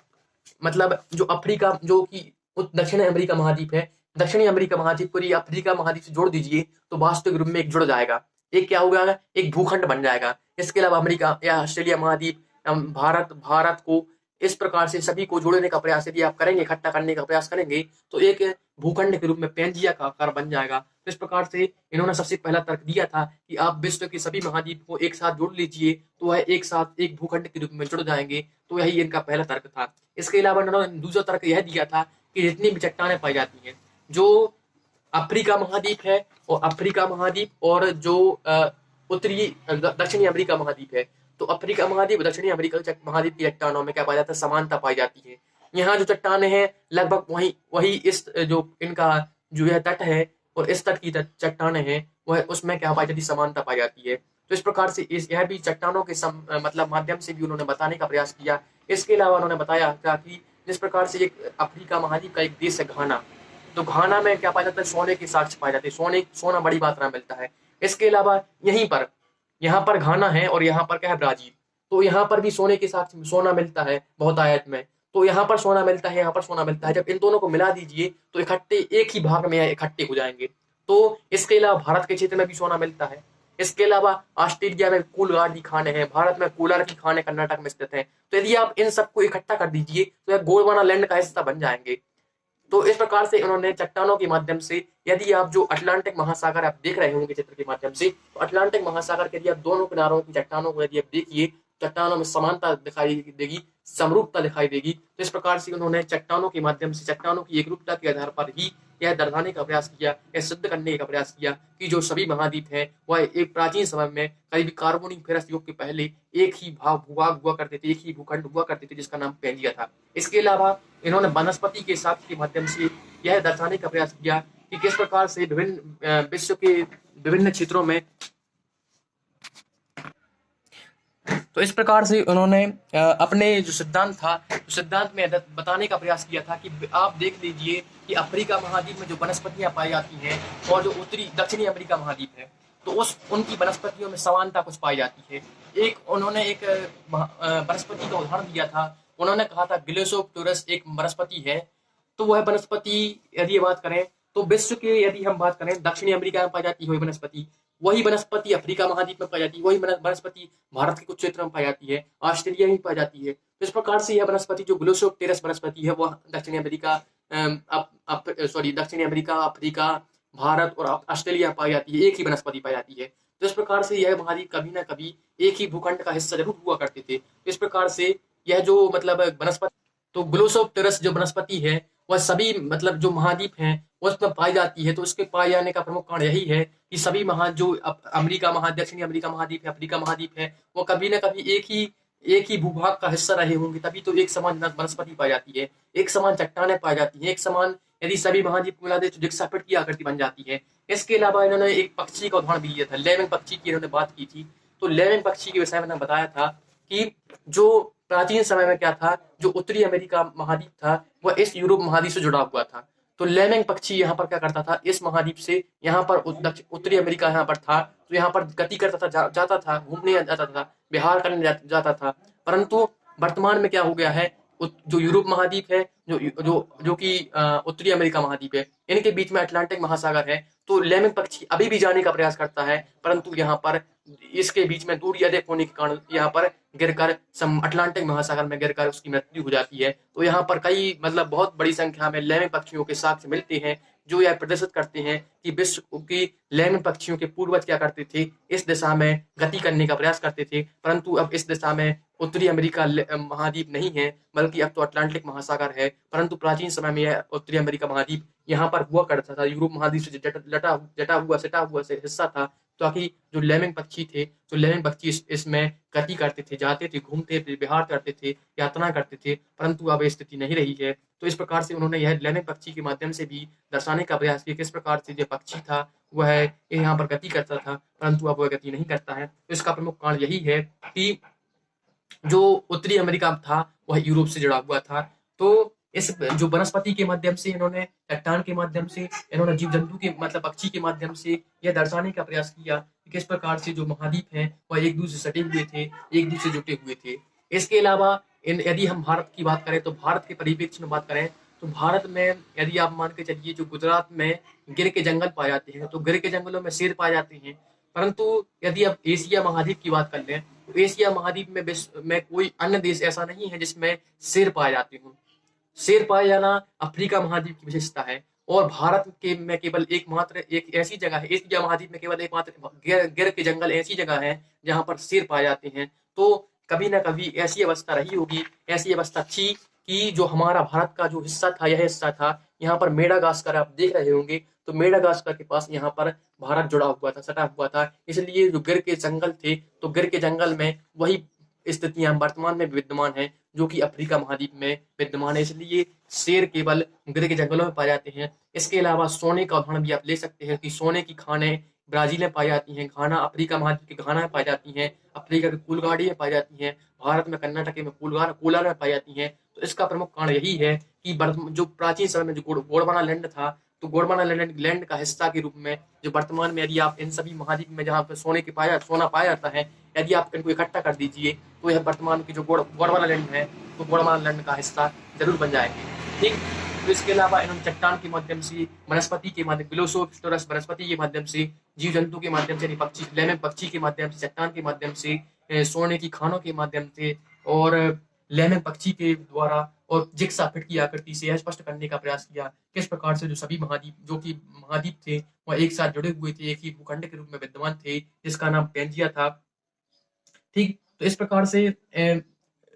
मतलब जो अफ्रीका, जो कि दक्षिण अमेरिका महाद्वीप है, दक्षिणी अमेरिका महाद्वीप को अफ्रीका महाद्वीप से जोड़ दीजिए, तो वास्तविक रूप में एक जुड़ जाएगा। एक क्या होगा, एक भूखंड बन जाएगा। इसके अलावा अमेरिका या ऑस्ट्रेलिया महाद्वीप, भारत को, इस प्रकार से सभी को जोड़ने का प्रयास यदि आप करेंगे, इकट्ठा करने का प्रयास करेंगे, तो एक भूखंड के रूप में पेंजिया का आकार बन जाएगा। तो इस प्रकार से इन्होंने सबसे पहला तर्क दिया था कि आप विश्व के सभी महाद्वीप को एक साथ जोड़ लीजिए, तो वह एक साथ एक भूखंड के रूप में जुड़ जाएंगे। तो यही इनका पहला तर्क था। इसके अलावा इन्होंने दूसरा तर्क यह दिया था कि जितनी भी चट्टानें पाई जाती हैं, जो अफ्रीका महाद्वीप है, और अफ्रीका महाद्वीप और जो उत्तरी दक्षिणी अमेरिका महाद्वीप है, तो अफ्रीका महाद्वीप, दक्षिणी अमेरिका महाद्वीप की चट्टानों में क्या पाया जाता है, समानता पाई जाती है। यहाँ जो चट्टानें हैं लगभग वही इस जो इनका जो यह तट है और इस तट की चट्टानें हैं, वह उसमें क्या पाई जाती, समानता पाई जाती है। तो इस प्रकार से यह भी चट्टानों के मतलब माध्यम से भी उन्होंने बताने का प्रयास किया। इसके अलावा उन्होंने बताया था कि जिस प्रकार से एक अफ्रीका महाद्वीप का एक देश है घाना, तो घाना में क्या पाया जाता है, सोने के साक्ष्य पाए जाते हैं। सोना बड़ी मात्रा में मिलता है। इसके अलावा यहाँ पर घाना है और यहाँ पर क्या है, ब्राजील। तो यहाँ पर भी सोने के साथ सोना मिलता है बहुत आयत में। तो यहाँ पर सोना मिलता है, यहाँ पर सोना मिलता है। जब इन दोनों को मिला दीजिए तो इकट्ठे एक ही भाग में इकट्ठे हो जाएंगे। तो इसके अलावा भारत के क्षेत्र में भी सोना मिलता है। इसके अलावा ऑस्ट्रेलिया में कोलगाड़ी खाने हैं, भारत में कोलार की खाने कर्नाटक में स्थित हैं। तो यदि आप इन सबको इकट्ठा कर दीजिए तो यह गोंडवाना लैंड का हिस्सा बन जाएंगे। तो इस प्रकार से उन्होंने चट्टानों के माध्यम से, यदि आप जो अटलांटिक महासागर आप देख रहे होंगे चित्र के माध्यम से, तो अटलांटिक महासागर के यदि आप दोनों किनारों की चट्टानों को यदि आप देखिए, चट्टानों में समानता दिखाई देगी, समरूपता दिखाई देगी। तो इस प्रकार से उन्होंने चट्टानों के माध्यम से, चट्टानों की एकरूपता के आधार पर ही यह दर्शाने का प्रयास किया, यह सिद्ध करने का प्रयास किया कि जो सभी महाद्वीप हैं वह एक प्राचीन समय में करीब कार्बोनिफेरस युग के पहले एक ही भूभाग हुआ करते थे, एक ही भूखंड हुआ करते थे, जिसका नाम पैंजिया था। इसके अलावा इन्होंने वनस्पति के साक्ष्य के माध्यम से यह दर्शाने का प्रयास किया कि किस प्रकार से विभिन्न विश्व के विभिन्न क्षेत्रों में, तो इस प्रकार से उन्होंने अपने जो सिद्धांत था, तो सिद्धांत में बताने का प्रयास किया था कि आप देख लीजिए कि अफ्रीका महाद्वीप में जो वनस्पतियां पाई जाती हैं और जो उत्तरी दक्षिणी अमेरिका महाद्वीप है, तो उनकी वनस्पतियों में समानता कुछ पाई जाती है। उन्होंने एक वनस्पति का उदाहरण दिया था। उन्होंने कहा था ग्लेसोप्टेरस एक वनस्पति है। तो वह वनस्पति यदि बात करें तो विश्व के, यदि हम बात करें दक्षिणी अमेरिका में पाई जाती है वनस्पति, वही वनस्पति अफ्रीका महाद्वीप में पाई जाती है, वही वनस्पति भारत के कुछ क्षेत्रों में पाई जाती है, ऑस्ट्रेलिया में पाई जाती है। तो इस प्रकार से यह वनस्पति जो ग्लेसोप्टेरस वनस्पति है वह दक्षिणी अमेरिका, दक्षिणी अमेरिका, अफ्रीका, भारत और ऑस्ट्रेलिया में पाई जाती है, एक ही वनस्पति पाई जाती है। तो इस प्रकार से यह महाद्वीप कभी ना कभी एक ही भूखंड का हिस्सा जरूर हुआ करते थे। तो इस प्रकार से यह जो मतलब वनस्पति, तो ग्लेसोप्टेरस जो वनस्पति है वह सभी मतलब जो महाद्वीप हैं उसमें पाई जाती है। तो उसके पाए जाने का प्रमुख कारण यही है कि सभी जो अमेरिका दक्षिणी अमेरिका महाद्वीप है, अफ्रीका महाद्वीप है, वो कभी ना कभी एक ही भूभाग का हिस्सा रहे होंगे, तभी तो एक समान वनस्पति पाई जाती है, एक समान चट्टानें पाई जाती है, एक समान, यदि सभी महाद्वीप को मिला दे तो जिक्सापिट की आकृति बन जाती है। इसके अलावा इन्होंने एक पक्षी का उदाहरण भी दिया था, लेमिंग पक्षी की इन्होंने बात की थी। तो लेमिंग पक्षी के विषय में बताया था कि जो प्राचीन समय में क्या था, जो उत्तरी अमेरिका महाद्वीप था वह इस यूरोप महाद्वीप से जुड़ा हुआ था। तो लेमिंग पक्षी यहाँ पर क्या करता था, इस महाद्वीप से यहाँ पर उत्तरी अमेरिका यहाँ पर था, तो यहाँ पर गति करता था, जाता था, घूमने जाता था, विहार करने जाता था। परंतु वर्तमान में क्या हो गया है, जो यूरोप महाद्वीप है, जो जो जो कि उत्तरी अमेरिका महाद्वीप है, इनके बीच में अटलांटिक महासागर है। तो लेमिंग पक्षी अभी भी जाने का प्रयास करता है, परंतु यहाँ पर इसके बीच में दूरी अधिक होने के कारण यहाँ पर गिरकर अटलांटिक महासागर में गिरकर उसकी मृत्यु हो जाती है। तो यहाँ पर कई मतलब बहुत बड़ी संख्या में लेमिंग पक्षियों के साक्ष्य मिलते हैं, जो यह प्रदर्शित करते हैं कि विश्व की लेमिंग पक्षियों के पूर्वज क्या करते थे, इस दिशा में गति करने का प्रयास करते थे। परंतु अब इस दिशा में उत्तरी अमेरिका महाद्वीप नहीं है, बल्कि अब तो अटलांटिक महासागर है। परंतु प्राचीन समय में यह उत्तरी अमेरिका महाद्वीप यहाँ पर हुआ करता था, यूरोप महाद्वीप से सटा हुआ हिस्सा था। ताकि जो लेमिंग पक्षी थे, तो लेमिंग पक्षी इसमें गति करते थे, जाते थे, घूमते थे, विहार करते थे, यात्रा करते थे। परंतु अब स्थिति नहीं रही है। तो इस प्रकार से उन्होंने यह लेमिंग पक्षी के माध्यम से भी दर्शाने का प्रयास किया किस प्रकार से जो पक्षी था वह यहाँ पर गति करता था, परंतु अब वह गति नहीं करता है। तो इसका प्रमुख कारण यही है कि जो उत्तरी अमेरिका था वह यूरोप से जुड़ा हुआ था। तो इस जो वनस्पति के माध्यम से, इन्होंने चट्टान के माध्यम से, इन्होंने जीव जंतु के मतलब पक्षी के माध्यम से यह दर्शाने का प्रयास किया कि किस प्रकार से जो महाद्वीप हैं वह एक दूसरे से सटे हुए थे, एक दूसरे से जुटे हुए थे। इसके अलावा यदि हम भारत की बात करें, तो भारत के परिप्रेक्ष्य में बात करें, तो भारत में यदि आप मान के चलिए, जो गुजरात में गिर के जंगल पाए जाते हैं, तो गिर के जंगलों में शेर पाए जाते हैं। परंतु यदि आप एशिया महाद्वीप की बात कर लें, तो एशिया महाद्वीप में विश्व में कोई अन्य देश ऐसा नहीं है जिसमें शेर पाए जाते हों। शेर पाए जाना अफ्रीका महाद्वीप की विशेषता है, और भारत के में केवल एकमात्र एक ऐसी जगह है, एशिया महाद्वीप में केवल एकमात्र गिर के जंगल ऐसी जगह है जहां पर शेर पाए जाते हैं। तो कभी ना कभी ऐसी अवस्था रही होगी, ऐसी अवस्था थी कि जो हमारा भारत का जो हिस्सा था, यह हिस्सा था, यहाँ पर मेडागास्कर आप देख रहे होंगे, तो मेडागास्कर के पास यहाँ पर भारत जुड़ा हुआ था, सटा हुआ था। इसलिए जो गिर के जंगल थे, तो गिर के जंगल में वही स्थितियां वर्तमान में विद्यमान है जो कि अफ्रीका महाद्वीप में विद्यमान है। इसलिए शेर केवल गिर के जंगलों में पाए जाते हैं। इसके अलावा सोने का उदाहरण भी आप ले सकते हैं कि सोने की खानें ब्राजील में पाई जाती हैं, घाना अफ्रीका महाद्वीप के घाना में पाई जाती हैं, अफ्रीका की कुलगाड़ी में पाई जाती हैं, भारत में कर्नाटक में कोलार में पाई जाती हैं। तो इसका प्रमुख कारण यही है कि जो प्राचीन समय में जो गोंडवाना लैंड था, तो गोंडवाना लैंड का हिस्सा के रूप में जो वर्तमान में यदि आप इन सभी महाद्वीप में जहाँ पे सोना पाया जाता है, यदि आप इनको इकट्ठा कर दीजिए तो यह वर्तमान की जो गोंडवाना लैंड है तो गोंडवाना लैंड का हिस्सा जरूर बन जाएंगे। ठीक, तो इसके अलावा इन्होंने चट्टान के माध्यम से, वनस्पति के माध्यम, बिलोसोफिस्टोरस वनस्पति के माध्यम से, जीव जंतु के माध्यम से, पक्षी लैमेम पक्षी के माध्यम से, चट्टान के माध्यम से, सोने की खानों के माध्यम से और लैमेम पक्षी के द्वारा और जिग्सा फिट की आकृति से यह स्पष्ट करने का प्रयास किया किस प्रकार से जो सभी महाद्वीप जो कि महाद्वीप थे वह एक साथ जुड़े हुए थे, एक ही भूखंड के रूप में विद्यमान थे जिसका नाम पेंजिया था। ठीक, तो इस प्रकार से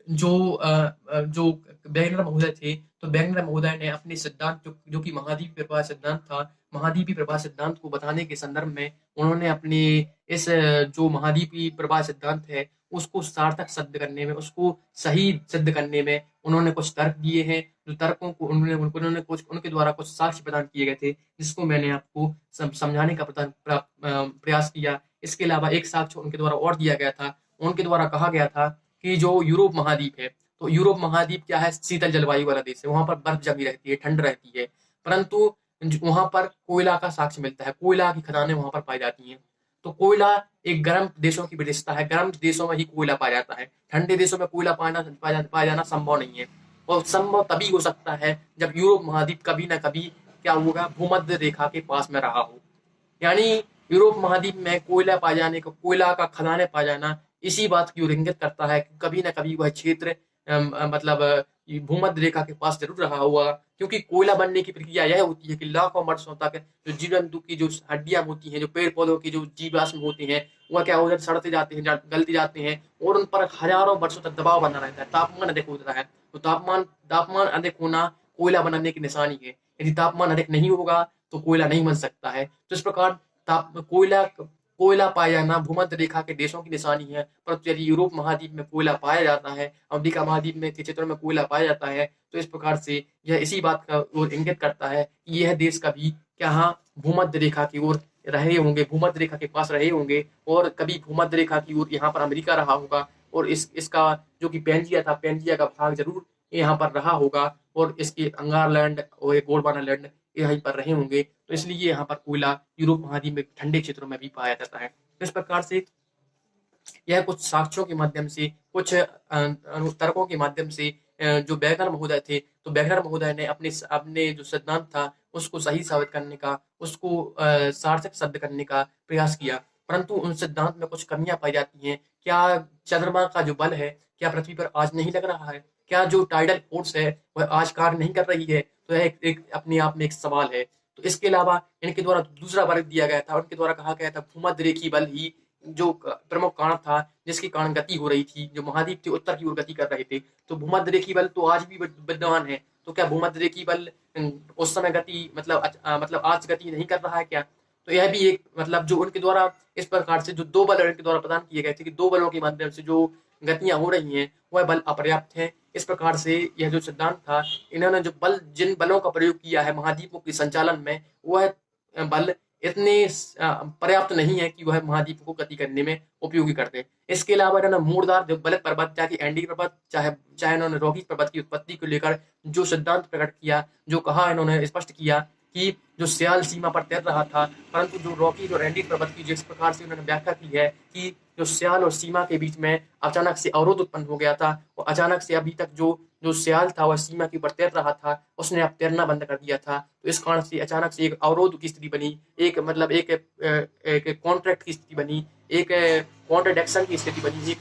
जो वैगनर महोदय थे, तो वैगनर महोदय ने अपने सिद्धांत जो कि महाद्वीपीय प्रवाह सिद्धांत था, महाद्वीपीय प्रवाह सिद्धांत को बताने के संदर्भ में उन्होंने अपने इस जो महाद्वीपीय प्रवाह सिद्धांत है उसको सार्थक सिद्ध करने में, उसको सही सिद्ध करने में उन्होंने कुछ तर्क दिए हैं। जो तर्कों को उन्होंने कुछ उनके द्वारा कुछ साक्ष्य प्रदान किए गए थे जिसको मैंने आपको समझाने का प्रयास किया। इसके अलावा एक साक्ष्य उनके द्वारा और दिया गया था, उनके द्वारा कहा गया था कि जो यूरोप महाद्वीप है, तो यूरोप महाद्वीप क्या है, शीतल जलवायु वाला देश है, वहां पर बर्फ जमी रहती है, ठंड रहती है, परंतु वहां पर कोयला का साक्ष्य मिलता है, कोयला की खदानें वहां पर पाई जाती हैं। तो कोयला एक गर्म देशों की विशेषता है, गर्म देशों में ही कोयला पाया जाता है, ठंडे देशों में कोयला पाया जाना संभव नहीं है। और संभव तभी हो सकता है जब यूरोप महाद्वीप कभी ना कभी क्या होगा, भूमध्य रेखा के पास में रहा हो। यानी यूरोप महाद्वीप में कोयला पाए जाने को, कोयला का खदानें पाया जाना इसी बात की ओर इंगित करता है कि कभी ना कभी वह क्षेत्र मतलब भूमध्य रेखा के पास जरूर रहा होगा, क्योंकि कोयला बनने की प्रक्रिया यह होती है कि लाखों वर्षों तक जो जीव जंतु की जो हड्डियां होती हैं, जो पेड़ पौधों की जो जीवाश्म होते हैं, वह क्या हो जाते, सड़ते जाते हैं, गलते जाते हैं और उन पर हजारों वर्षों तक दबाव बना रहता है, तापमान अधिक होता है। तो तापमान अधिक होना कोयला बनाने की निशानी है। यदि तापमान अधिक नहीं होगा तो कोयला नहीं बन सकता है। तो इस प्रकार कोयला पाया जाना भूमध्य रेखा के देशों की निशानी है, परंतु यदि यूरोप महाद्वीप में कोयला पाया जाता है, अमेरिका महाद्वीप में के क्षेत्रों में कोयला पाया जाता है, तो इस प्रकार से यह इसी बात का ओर इंगित करता है कि यह देश कभी क्या भूमध्य रेखा की ओर रहे होंगे, भूमध्य रेखा के पास रहे होंगे और कभी भूमध्य रेखा की ओर यहाँ पर अमेरिका रहा होगा और इसका जो कि पेंजिया था, पेंजिया का भाग जरूर यहाँ पर रहा होगा और इसके अंगारलैंड और गोंडवाना लैंड यहीं पर रहे होंगे। तो इसलिए यहाँ पर कोयला यूरोप महाद्वीप में ठंडे क्षेत्रों में भी पाया जाता है। इस प्रकार से यह कुछ साक्ष्यों के माध्यम से, कुछ तर्कों के माध्यम से जो वैगनर महोदय थे, तो वैगनर महोदय ने अपने जो सिद्धांत था उसको सही साबित करने का, उसको सार्थक सिद्ध करने का प्रयास किया, परंतु उन सिद्धांत में कुछ कमियां पाई जाती हैं। क्या चंद्रमा का जो बल है क्या पृथ्वी पर आज नहीं लग रहा है? क्या जो टाइडल फोर्स है वह आज कार्य नहीं कर रही है? तो यह एक अपने आप में एक सवाल है। तो इसके अलावा इनके द्वारा दूसरा वर्ग दिया गया था, उनके द्वारा कहा गया था भूमध्य रेखीय बल ही जो प्रमुख कारण था जिसके कारण गति हो रही थी, जो महाद्वीप थे उत्तर की ओर गति कर रहे थे, तो भूमध्य रेखीय बल तो आज भी विद्यमान है। तो क्या भूमध्य रेखीय बल उस समय गति मतलब आज गति नहीं कर रहा है क्या? तो यह भी एक जो उनके द्वारा इस प्रकार से जो दो बल इनके द्वारा प्रदान किए गए थे कि दो बलों के माध्यम से जो गतियां हो रही हैं वह बल अपर्याप्त हैं। इस प्रकार से यह जो सिद्धांत था, इन्होंने जो जिन बलों का प्रयोग किया है महाद्वीपों के संचालन में, वह बल इतने पर्याप्त नहीं है कि वह महाद्वीप को गति करने में उपयोगी करते। इसके अलावा इन्होंने मूरदार जो बलक पर्वत, चाहे एंडी पर्वत, चाहे इन्होंने रॉकी पर्वत की उत्पत्ति को लेकर जो सिद्धांत प्रकट किया, जो कहा इन्होंने स्पष्ट किया कि जो सियाल सीमा पर तैर रहा था, परंतु जो रॉकी और एंडी पर्वत की जिस प्रकार से उन्होंने व्याख्या की है कि जो सियाल और सीमा के बीच में अचानक से अवरोध उत्पन्न हो गया था और अचानक से अभी तक जो सियाल था वह सीमा के ऊपर तैर रहा था, उसने अब तैरना बंद कर दिया था। तो इस कारण से अचानक से एक अवरोध की स्थिति बनी, एक कॉन्ट्रैक्ट की स्थिति बनी, एक कॉन्ट्रडिक्शन की स्थिति बनी,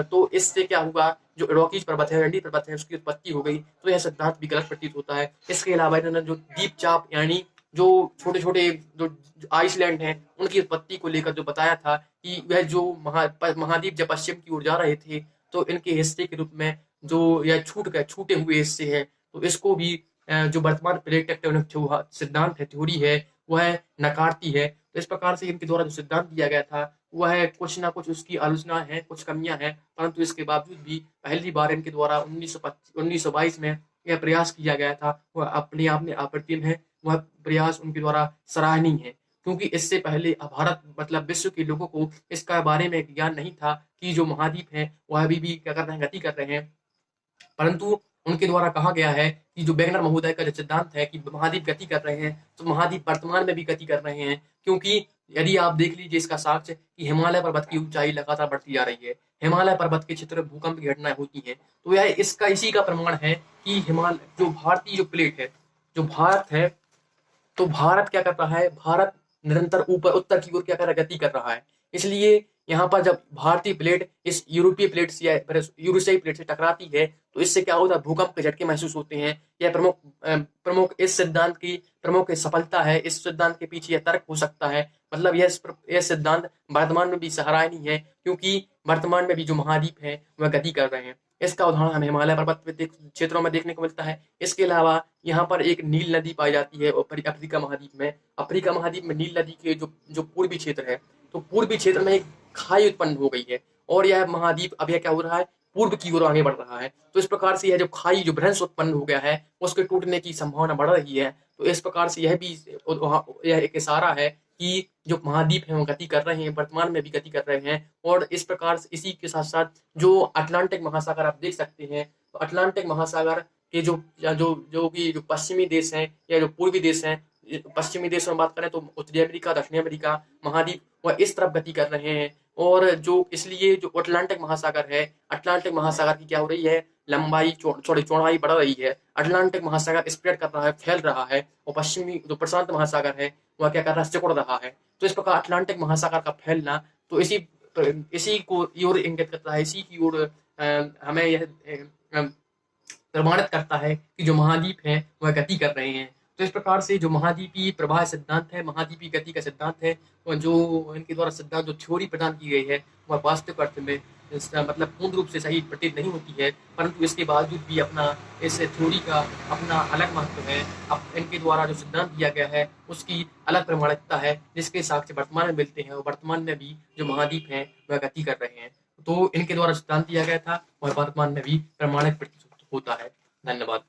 तो इससे क्या हुआ, जो रॉकीज पर्वत है, एंडी पर्वत है, उसकी उत्पत्ति हो गई। तो यह सिद्धांत भी गलत प्रतीत होता है। इसके अलावा इन्होंने जो दीप चाप यानी जो छोटे छोटे जो आइसलैंड हैं उनकी उत्पत्ति को लेकर जो बताया था कि वह जो महाद्वीप जब पश्चिम की ओर जा रहे थे तो इनके हिस्से के रूप में जो यह छूटे हुए हिस्से हैं, तो इसको भी जो वर्तमान प्लेट टेक्टोनिक सिद्धांत है, थ्योरी है, वह नकारती है। तो इस प्रकार से इनके द्वारा जो सिद्धांत दिया गया था वह कुछ ना कुछ उसकी आलोचना है, कुछ कमियां हैं, परंतु इसके बावजूद भी पहली बार इनके द्वारा 1922 में यह प्रयास किया गया था, वह अपने आप में अप्रतिम है। वह प्रयास उनके द्वारा सराहनीय है, क्योंकि इससे पहले भारत विश्व के लोगों को इसका बारे में ज्ञान नहीं था कि जो महाद्वीप है वह अभी भी क्या कर रहे हैं, गति कर रहे हैं। परंतु उनके द्वारा कहा गया है कि जो वैगनर महोदय का जो सिद्धांत है कि महाद्वीप गति कर रहे हैं, तो महाद्वीप वर्तमान में भी गति कर रहे हैं, क्योंकि यदि आप देख लीजिए इसका साक्ष्य कि हिमालय पर्वत की ऊंचाई लगातार बढ़ती जा रही है, हिमालय पर्वत के क्षेत्र में भूकंप की घटनाएं होती हैं, तो यह इसका इसी का प्रमाण है कि हिमालय जो भारतीय जो प्लेट है, जो भारत है, तो भारत क्या कर रहा है, भारत निरंतर ऊपर उत्तर की ओर क्या कर रहा है, गति कर रहा है। इसलिए यहाँ पर जब भारतीय प्लेट इस यूरोपीय प्लेट से या यूरेशियाई प्लेट से टकराती है, तो इससे क्या होता है, भूकंप के झटके महसूस होते हैं। यह प्रमुख इस सिद्धांत की प्रमुख सफलता है। इस सिद्धांत के पीछे यह तर्क हो सकता है, मतलब यह सिद्धांत वर्तमान में भी सराहनीय है, क्योंकि वर्तमान में भी जो महाद्वीप है वह गति कर रहे हैं। इसका उदाहरण हमें हिमालय पर्वत क्षेत्रों में देखने को मिलता है। इसके अलावा यहाँ पर एक नील नदी पाई जाती है अफ्रीका महाद्वीप में। अफ्रीका महाद्वीप में नील नदी के जो पूर्वी क्षेत्र है, तो पूर्वी क्षेत्र में एक खाई उत्पन्न हो गई है, और यह महाद्वीप अब यह क्या हो रहा है, पूर्व की ओर आगे बढ़ रहा है। तो इस प्रकार से यह जो खाई जो भ्रंश उत्पन्न हो गया है, उसके टूटने की संभावना बढ़ रही है। तो इस प्रकार से यह एक इशारा है कि जो महाद्वीप है वो गति कर रहे हैं, वर्तमान में भी गति कर रहे हैं। और इस प्रकार से इसी के साथ साथ जो अटलांटिक महासागर आप देख सकते हैं, तो अटलांटिक महासागर के जो पश्चिमी देश हैं या जो पूर्वी देश हैं, पश्चिमी देशों में बात करें तो उत्तरी अमेरिका, दक्षिणी अमेरिका महाद्वीप वह इस तरफ गति कर रहे हैं। और जो इसलिए जो अटलांटिक महासागर है, अटलांटिक महासागर की क्या हो रही है, लंबाई चौड़ाई बढ़ रही है। अटलांटिक महासागर स्प्रेड कर रहा है, फैल रहा है, और पश्चिमी जो प्रशांत महासागर है वह क्या कर रहा है, सिकुड़ रहा है। तो इस प्रकार अटलांटिक महासागर का फैलना तो इसी को ओर इंगित करता है, इसी की ओर हमें यह प्रमाणित करता है कि जो महाद्वीप है वह गति कर रहे हैं। तो इस प्रकार से जो महाद्वीपीय प्रवाह सिद्धांत है, महाद्वीपीय गति का सिद्धांत है, और जो इनके द्वारा सिद्धांत जो थ्योरी प्रदान की गई है वह वास्तविक अर्थ में इसका मतलब पूर्ण रूप से सही प्रतीत नहीं होती है, परंतु इसके बावजूद भी अपना इस थ्योरी का अपना अलग महत्व है। अब इनके द्वारा जो सिद्धांत दिया गया है उसकी अलग प्रमाणिकता है, जिसके साक्ष्य वर्तमान में मिलते हैं, और वर्तमान में भी जो महाद्वीप हैं वह गति कर रहे हैं। तो इनके द्वारा सिद्धांत दिया गया था और वर्तमान में भी प्रमाणित प्रतीत होता है। धन्यवाद।